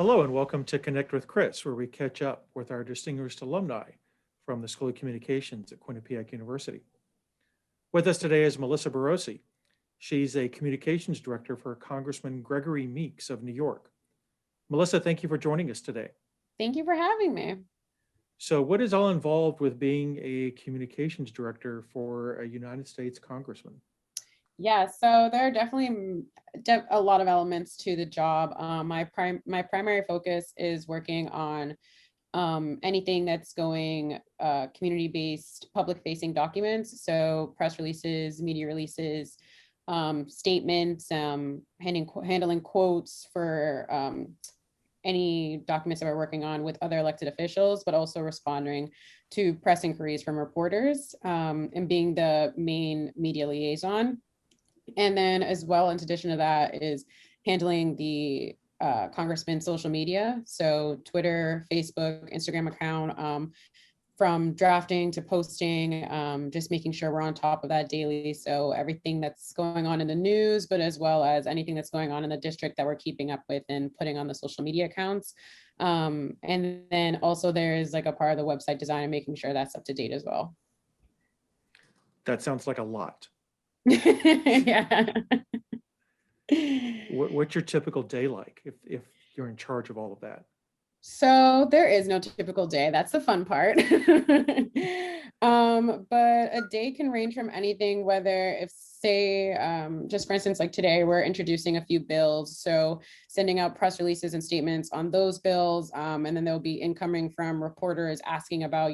Hello and welcome to Connect with Chris, where we catch up with our distinguished alumni from the School of Communications at Quinnipiac University. With us today is Melissa Barosy. She's a communications director for Congressman Gregory Meeks of New York. Melissa, thank you for joining us today. Thank you for having me. So what is all involved with being a communications director for a United States congressman? Yeah, so there are definitely a lot of elements to the job. My primary focus is working on anything that's going community-based, public-facing documents. So press releases, media releases, statements, handling quotes for any documents that we're working on with other elected officials, but also responding to press inquiries from reporters and being the main media liaison. And then as well, in addition to that, is handling the congressman's social media. So Twitter, Facebook, Instagram account, from drafting to posting, just making sure we're on top of that daily. So everything that's going on in the news, but as well as anything that's going on in the district that we're keeping up with and putting on the social media accounts. And then also there's like a part of the website design and making sure that's up to date as well. That sounds like a lot. Yeah. What's your typical day like if you're in charge of all of that? So there is no typical day. That's the fun part. But a day can range from anything, whether if say, just for instance, like today, we're introducing a few bills. So sending out press releases and statements on those bills. And then there'll be incoming from reporters asking about,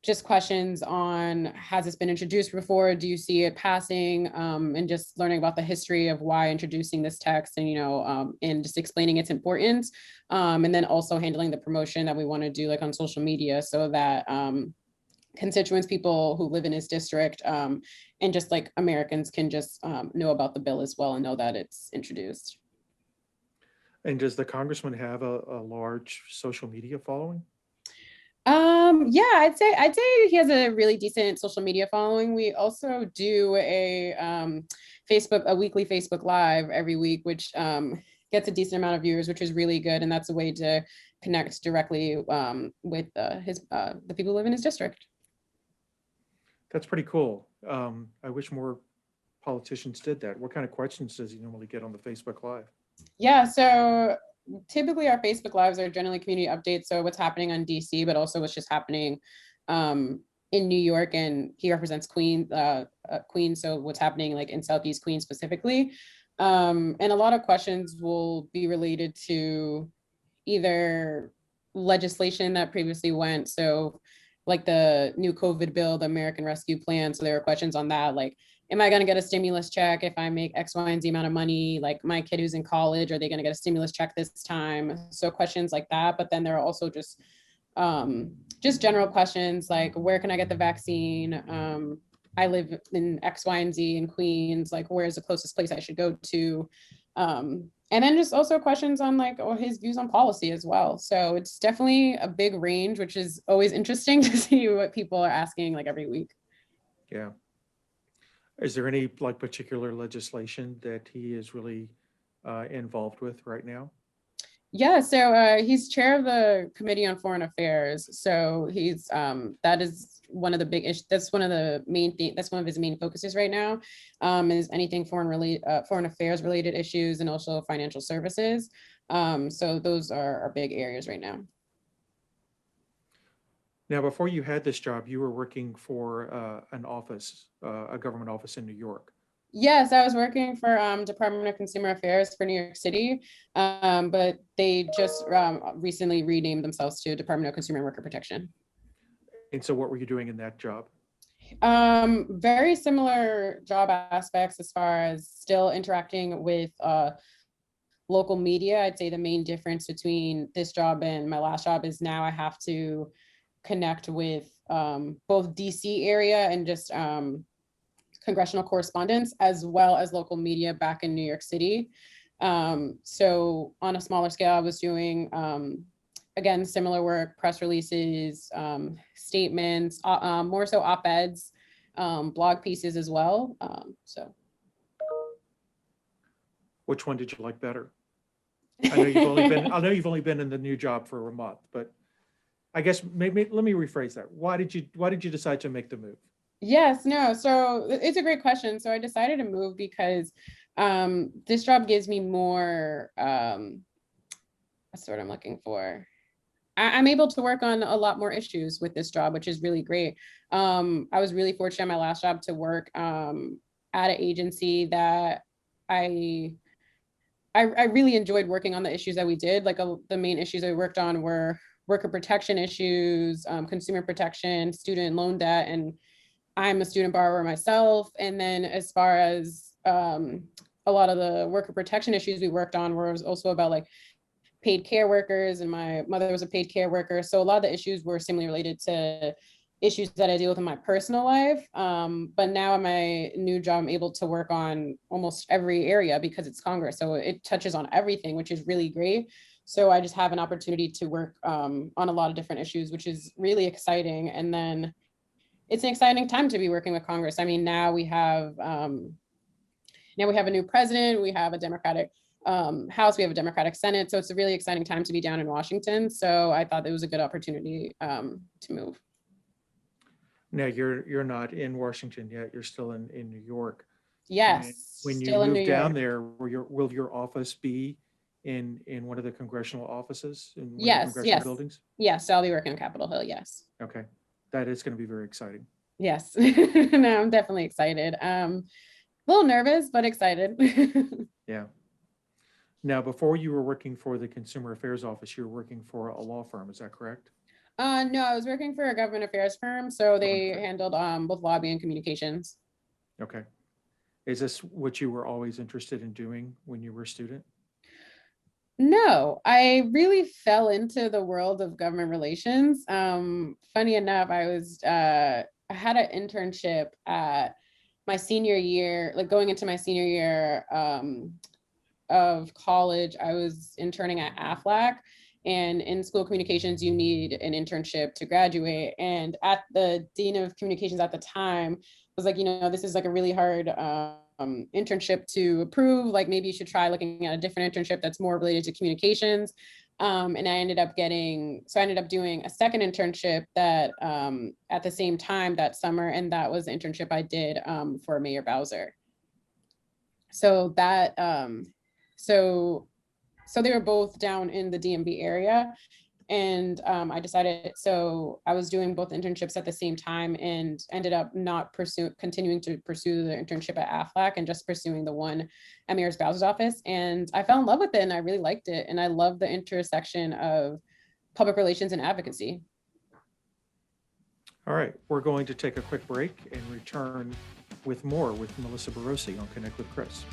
just questions on, has this been introduced before? Do you see it passing? And just learning about the history of why introducing this text and, and just explaining its importance. And then also handling the promotion that we want to do like on social media so that constituents, people who live in his district and just like Americans can just know about the bill as well and know that it's introduced. And does the congressman have a large social media following? Yeah, I'd say he has a really decent social media following. We also do a weekly Facebook Live every week, which gets a decent amount of viewers, which is really good. And that's a way to connect directly with the people who live in his district. That's pretty cool. I wish more politicians did that. What kind of questions does he normally get on the Facebook Live? Yeah, so typically our Facebook Lives are generally community updates. So what's happening on DC, but also what's just happening in New York, and he represents Queens. So what's happening like in Southeast Queens specifically. And a lot of questions will be related to either legislation that previously went. So like the new COVID bill, the American Rescue Plan. So there are questions on that, like, am I going to get a stimulus check if I make X, Y, and Z amount of money? Like my kid who's in college, are they going to get a stimulus check this time? So questions like that. But then there are also just general questions like, where can I get the vaccine? I live in X, Y, and Z in Queens. Like, where's the closest place I should go to? And then just also questions on like his views on policy as well. So it's definitely a big range, which is always interesting to see what people are asking like every week. Yeah. Is there any like particular legislation that he is really involved with right now? Yeah, so he's chair of the Committee on Foreign Affairs. So he's that is one of the big issues. That's one of the main things. That's one of his main focuses right now. Is anything foreign affairs related issues and also financial services. So those are big areas right now. Now, before you had this job, you were working for an office, a government office in New York. Yes, I was working for Department of Consumer Affairs for New York City, but they just recently renamed themselves to Department of Consumer and Worker Protection. And so what were you doing in that job? Very similar job aspects as far as still interacting with local media. I'd say the main difference between this job and my last job is now I have to connect with both DC area and just congressional correspondence, as well as local media back in New York City. So on a smaller scale, I was doing, again, similar work, press releases, statements, more so op-eds, blog pieces as well. Which one did you like better? I know you've only been in the new job for a month, but I guess maybe let me rephrase that. Why did you decide to make the move? Yes, no. So it's a great question. So I decided to move because this job gives me more, what's the word I'm looking for? I'm able to work on a lot more issues with this job, which is really great. I was really fortunate in my last job to work at an agency that I I really enjoyed working on the issues that we did. Like the main issues I worked on were worker protection issues, consumer protection, student loan debt, and I'm a student borrower myself. And then as far as a lot of the worker protection issues we worked on were also about like paid care workers, and my mother was a paid care worker. So a lot of the issues were similarly related to issues that I deal with in my personal life. But now in my new job, I'm able to work on almost every area because it's Congress. So it touches on everything, which is really great. So I just have an opportunity to work on a lot of different issues, which is really exciting. And then it's an exciting time to be working with Congress. I mean, now we have a new president, we have a Democratic House, we have a Democratic Senate. So it's a really exciting time to be down in Washington. So I thought it was a good opportunity to move. Now you're not in Washington yet. You're still in New York. Yes, When you still in New move down York. there, will your office be in one of the congressional offices in one of the Yes, congressional yes, buildings? yes. So I'll be working on Capitol Hill. Yes, Okay, that is going to be very exciting. yes. No, I'm definitely excited. A little nervous, but excited. Yeah. Now, before you were working for the Consumer Affairs Office, you were working for a law firm. Is that correct? No, I was working for a government affairs firm, so they Government affairs. handled both lobby and communications. Okay. Is this what you were always interested in doing when you were a student? No, I really fell into the world of government relations. Funny enough, I had an internship at my senior year, like going into my senior year of college. I was interning at AFLAC, and in school communications, you need an internship to graduate. And at the dean of communications at the time was like, this is like a really hard internship to approve. Like maybe you should try looking at a different internship that's more related to communications. And I ended up doing a second internship that at the same time that summer, and that was the internship I did for Mayor Bowser. So that so they were both down in the DMV area, and so I was doing both internships at the same time, and ended up not continuing to pursue the internship at AFLAC and just pursuing the one at Mayor Bowser's office. And I fell in love with it, and I really liked it, and I love the intersection of public relations and advocacy. All right, we're going to take a quick break and return with more with Melissa Barosy on Connect with Chris.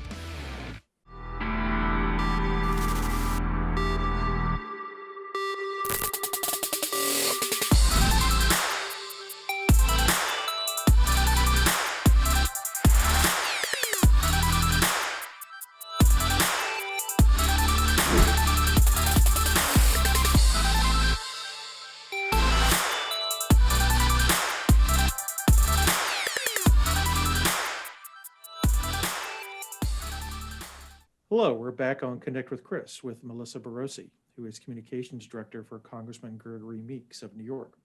Hello, we're back on Connect with Chris with Melissa Barosy, who is Communications Director for Congressman Gregory Meeks of New York.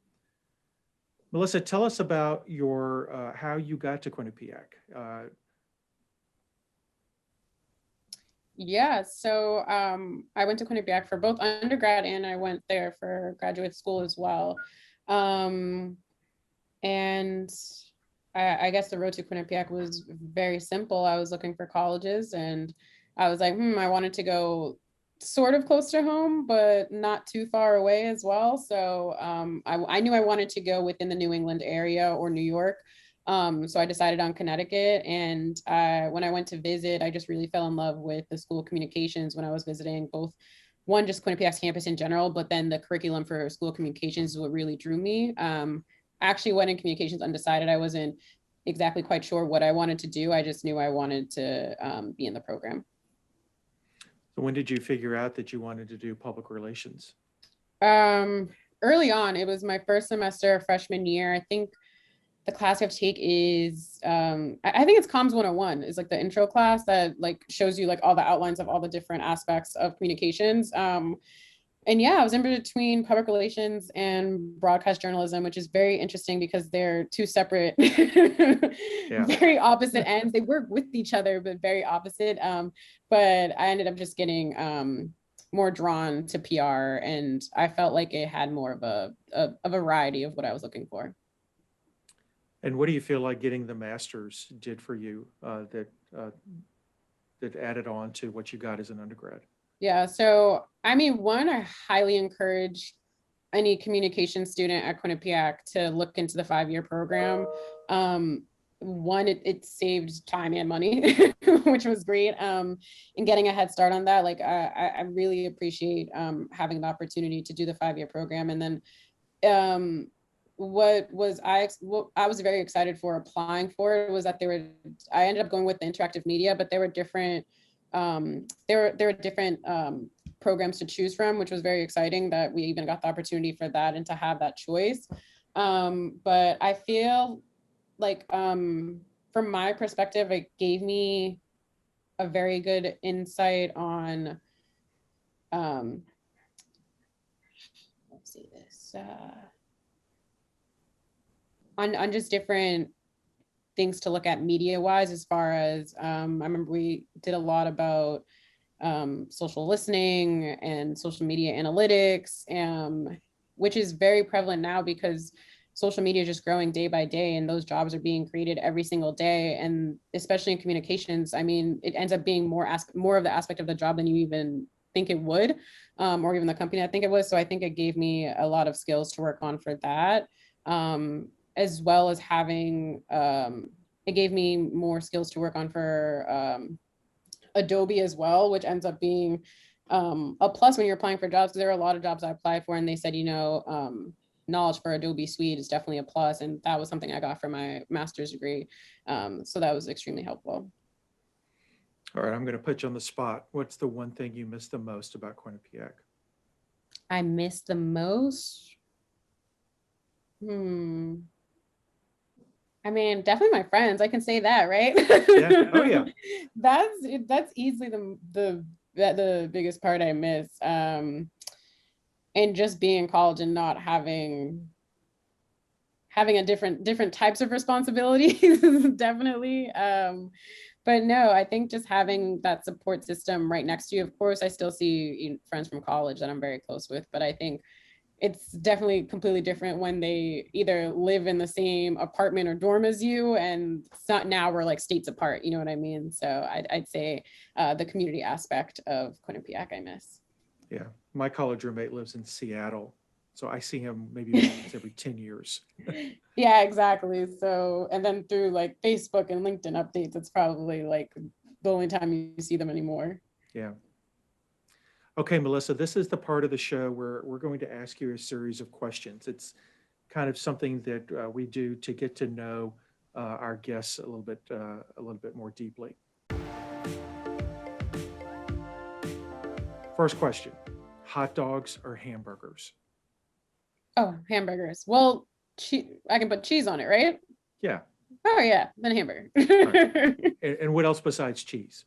Melissa, tell us about your how you got to Quinnipiac. Yeah, so I went to Quinnipiac for both undergrad, and I went there for graduate school as well. And I guess the road to Quinnipiac was very simple. I was looking for colleges, and I was like, I wanted to go sort of close to home, but not too far away as well. So I knew I wanted to go within the New England area or New York. So I decided on Connecticut. And when I went to visit, I just really fell in love with the School of Communications when I was visiting both one, just Quinnipiac's campus in general, but then the curriculum for School of Communications is what really drew me. I actually went in communications undecided. I wasn't exactly quite sure what I wanted to do. I just knew I wanted to be in the program. So when did you figure out that you wanted to do public relations? Early on, it was my first semester freshman year. I think the class we have to take is I think it's Comms 101 is like the intro class that like shows you like all the outlines of all the different aspects of communications. And yeah, I was in between public relations and broadcast journalism, which is very interesting because they're two separate, very opposite ends. They work with each other, but very opposite. But I ended up just getting more drawn to PR, and I felt like it had more of a variety of what I was looking for. And what do you feel like getting the master's did for you that added on to what you got as an undergrad? Yeah, so I mean, one, I highly encourage any communication student at Quinnipiac to look into the 5-year program. One, it saved time and money, which was great. And getting a head start on that, like I really appreciate having the opportunity to do the 5-year program. And then what I was very excited for applying for it was that I ended up going with the interactive media, but there were different programs to choose from, which was very exciting that we even got the opportunity for that and to have that choice. But I feel like from my perspective, it gave me a very good insight on let's see this on just different things to look at media wise, as far as I remember we did a lot about social listening and social media analytics, which is very prevalent now because social media is just growing day by day and those jobs are being created every single day. And especially in communications, I mean, it ends up being more of the aspect of the job than you even think it would, or even the company I think it was. So I think it gave me a lot of skills to work on for that. As well as having, it gave me more skills to work on for Adobe as well, which ends up being a plus when you're applying for jobs. There are a lot of jobs I applied for and they said, knowledge for Adobe Suite is definitely a plus. And that was something I got from my master's degree. So that was extremely helpful. All right, I'm going to put you on the spot. What's the one thing you miss the most about Quinnipiac? I miss the most? I mean, definitely my friends. I can say that, right? Yeah. Oh yeah. That's easily the biggest part I miss. And just being in college and not having a different types of responsibilities, definitely. But no, I think just having that support system right next to you. Of course, I still see friends from college that I'm very close with, but I think it's definitely completely different when they either live in the same apartment or dorm as you, and it's not, now we're like states apart, you know what I mean? So I'd say the community aspect of Quinnipiac I miss. Yeah, my college roommate lives in Seattle, so I see him maybe once every 10 years. Yeah, exactly. So, and then through like Facebook and LinkedIn updates, it's probably like the only time you see them anymore. Yeah. Okay, Melissa, this is the part of the show where we're going to ask you a series of questions. It's kind of something that we do to get to know our guests a little bit more deeply. First question: hot dogs or hamburgers? Oh, hamburgers. Well, I can put cheese on it, right? Yeah. Oh yeah, then hamburger. Right. And what else besides cheese?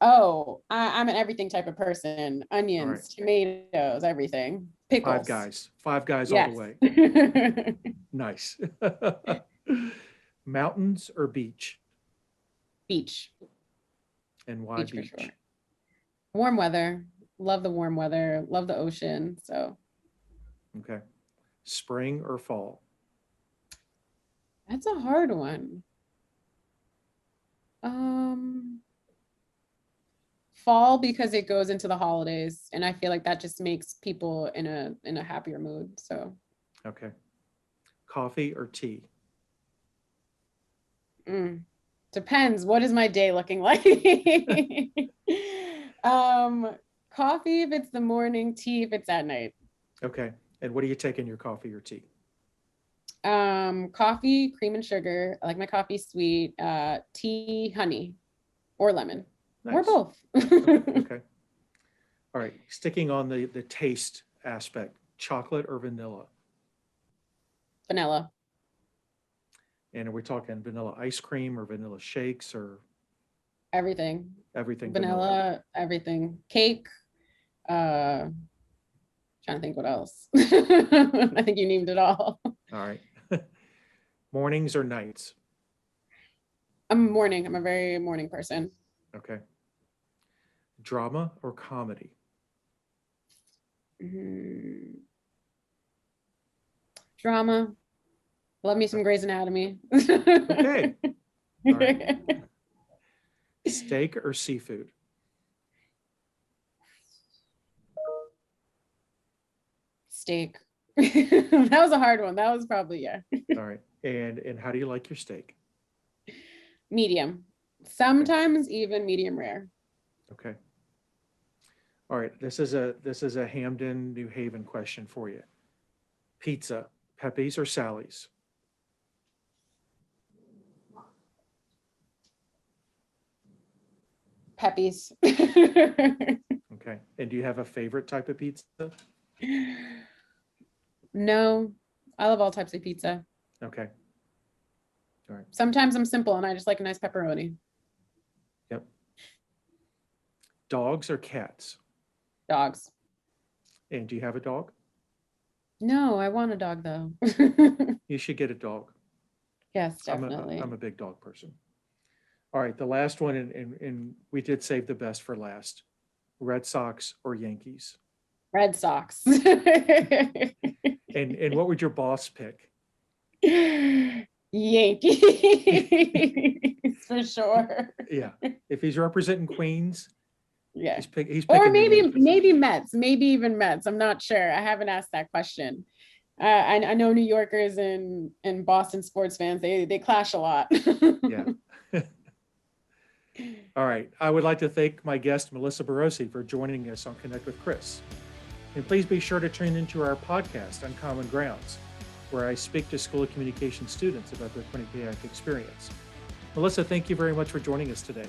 Oh, I'm an everything type of person. Onions, tomatoes, everything. Pickles. Five guys yes. all the way. Nice. Mountains or beach? Beach. And why beach? For sure. Warm weather. Love the warm weather. Love the ocean. So. Okay. Spring or fall? That's a hard one. Fall, because it goes into the holidays and I feel like that just makes people in a happier mood. So. Okay. Coffee or tea? Depends. What is my day looking like? Coffee if it's the morning, tea if it's at night. Okay. And what do you take in your coffee or tea? Coffee, cream and sugar. I like my coffee sweet. Tea, honey or lemon. Nice. Or both. Okay. All right. Sticking on the taste aspect, chocolate or vanilla? Vanilla. And are we talking vanilla ice cream or vanilla shakes or Everything. everything Vanilla, everything. Cake. Trying to think what else. I think you named it all. All right. Mornings or nights? I'm a morning. I'm a very morning person. Okay. Drama or comedy? Drama. Love me some Grey's Anatomy. Okay. All right. Steak or seafood? Steak. That was a hard one. That was probably, yeah. All right. And how do you like your steak? Medium. Sometimes even medium rare. Okay. All right. This is a Hamden, New Haven question for you. Pizza, Pepe's or Sally's? Pepe's. Okay. And do you have a favorite type of pizza? No, I love all types of pizza. Okay. All right. Sometimes I'm simple and I just like a nice pepperoni. Yep. Dogs or cats? Dogs. And do you have a dog? No, I want a dog though. You should get a dog. Yes, definitely. I'm a big dog person. All right, the last one, and we did save the best for last. Red Sox or Yankees? Red Sox. And what would your boss pick? Yankees for sure. Yeah, if he's representing Queens, Yeah. he's picking. Or the maybe Yankees. Mets, maybe even Mets. I'm not sure. I haven't asked that question. I know New Yorkers and Boston sports fans, they clash a lot. Yeah. All right. I would like to thank my guest, Melissa Barosy, for joining us on Connect with Chris. And please be sure to tune into our podcast, Uncommon Grounds, where I speak to School of Communication students about their Quinnipiac experience. Melissa, thank you very much for joining us today.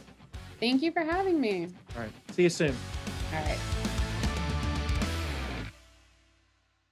Thank you for having me. All right. See you soon. All right.